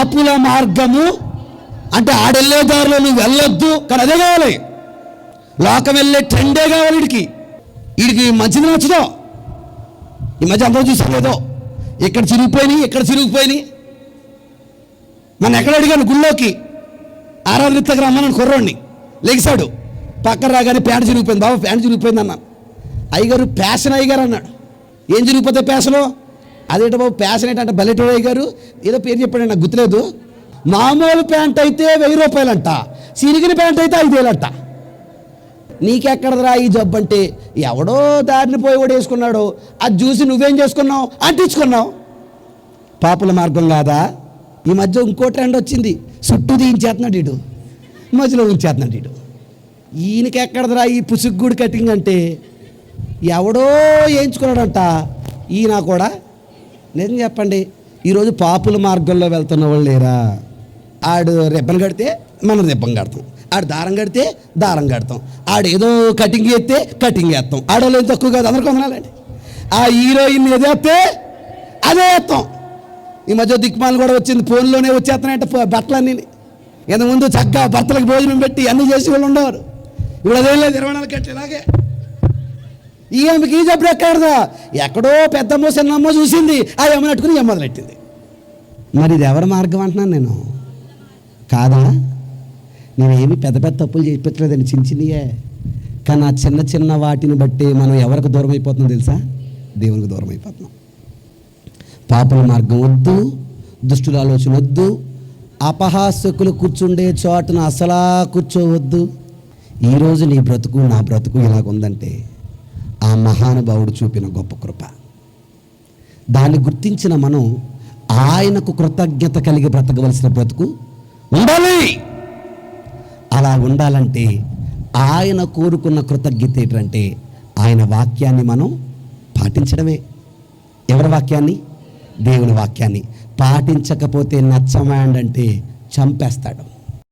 పాపుల మార్గము అంటే ఆడెళ్ళే దారిలో నువ్వు వెళ్ళొద్దు, కానీ అదే కావాలి. లోకం వెళ్ళే ట్రెండే కావాలి. వీడికి మంచిది నచ్చదో. ఈ మధ్య అందరూ చూసారు లేదో, ఇక్కడ చిరిగిపోయినాయి. మన ఎక్కడ అడిగాను, గుళ్ళోకి ఆరాధనకి రమ్మని కుర్రోడిని లెగిసాడు. పక్కన రాగానే ప్యాంటు చిరిగిపోయింది. బాబా ప్యాంటు చిరిగిపోయింది అన్నాను. అయ్యగారు ప్యాషన్ అయ్యగారు అన్నాడు. ఏం చిరిగిపోతే ప్యాషను? అదేంట బాబు ప్యాషన్ ఏంటంటే బల్లెటోడు అయ్యగారు ఏదో పేరు చెప్పాడు, నాకు గుర్తులేదు. మామూలు ప్యాంట్ అయితే 1000 రూపాయలంట, చిరిగిన ప్యాంట్ అయితే 5000 అంట. నీకెక్కడదరా ఈ జబ్బు అంటే, ఎవడో దారిని పోయి కూడా వేసుకున్నాడు, అది చూసి నువ్వేం చేసుకున్నావు, అంటించుకున్నావు. పాపుల మార్గం కాదా? ఈ మధ్య ఇంకో ట్రెండ్ వచ్చింది, చుట్టూ తీయించేస్తున్నాడు ఇటు, మధ్యలో ఉంచేస్తున్నాడు ఇటు. ఈయనకి ఎక్కడదరా ఈ పుసుగుడు కటింగ్ అంటే, ఎవడో వేయించుకున్నాడంట. ఈయన కూడా నిజం చెప్పండి, ఈరోజు పాపుల మార్గంలో వెళ్తున్న వాళ్ళు లేరా? ఆడు రిబ్బన్ కడితే మనం రిబ్బన్ కడతాం, ఆడు దారం కడితే దారం కడతాం, ఆడు ఏదో కటింగ్ చేస్తే కటింగ్ వేస్తాం. ఆడవాళ్ళు ఏం తక్కువ కాదు, అందరికీ వందనాలండి. ఆ హీరోయిన్ ఏదేస్తే అదే వేస్తాం. ఈ మధ్య దిక్మాలు కూడా వచ్చింది, ఫోన్లోనే వచ్చేస్తున్నాయంటే బట్టలన్నీ. ఇంతకుముందు చక్కగా భర్తలకు భోజనం పెట్టి అన్నీ చేసి వాళ్ళు ఉండేవారు. ఇప్పుడు అదేం లేదు, 24 గంటలు ఇలాగే. ఈ అమ్మకి ఈ జబ్బు ఎక్కడదా? ఎక్కడో పెద్దమ్మో చిన్నమ్మో చూసింది, ఆ అమ్మని అట్టుకుని అమ్మ మొదలెట్టింది. మరి ఇది ఎవరి మార్గం అంటున్నాను నేను? కాదా? నేనేమి పెద్ద పెద్ద తప్పులు చేయించలేదండి, చిన్నయే. కానీ ఆ చిన్న వాటిని బట్టి మనం ఎవరికి దూరం అయిపోతున్నాం తెలుసా? దేవునికి దూరం అయిపోతున్నాం. పాపుల మార్గం వద్దు, దుష్టుల ఆలోచన వద్దు, అపహాస్యకులు కూర్చుండే చోటున అసలా కూర్చోవద్దు. ఈరోజు నీ బ్రతుకు నా బ్రతుకు ఇలాగుందంటే ఆ మహానుభావుడు చూపిన గొప్ప కృప. దాన్ని గుర్తించిన మనం ఆయనకు కృతజ్ఞత కలిగి బ్రతకవలసిన బ్రతుకు ఉండాలి. అలా ఉండాలంటే ఆయన కోరుకున్న కృతజ్ఞత ఏంటంటే ఆయన వాక్యాన్ని మనం పాటించడమే. ఎవరి వాక్యాన్ని? దేవుని వాక్యాన్ని. పాటించకపోతే నచ్చమాండంటే చంపేస్తాడు.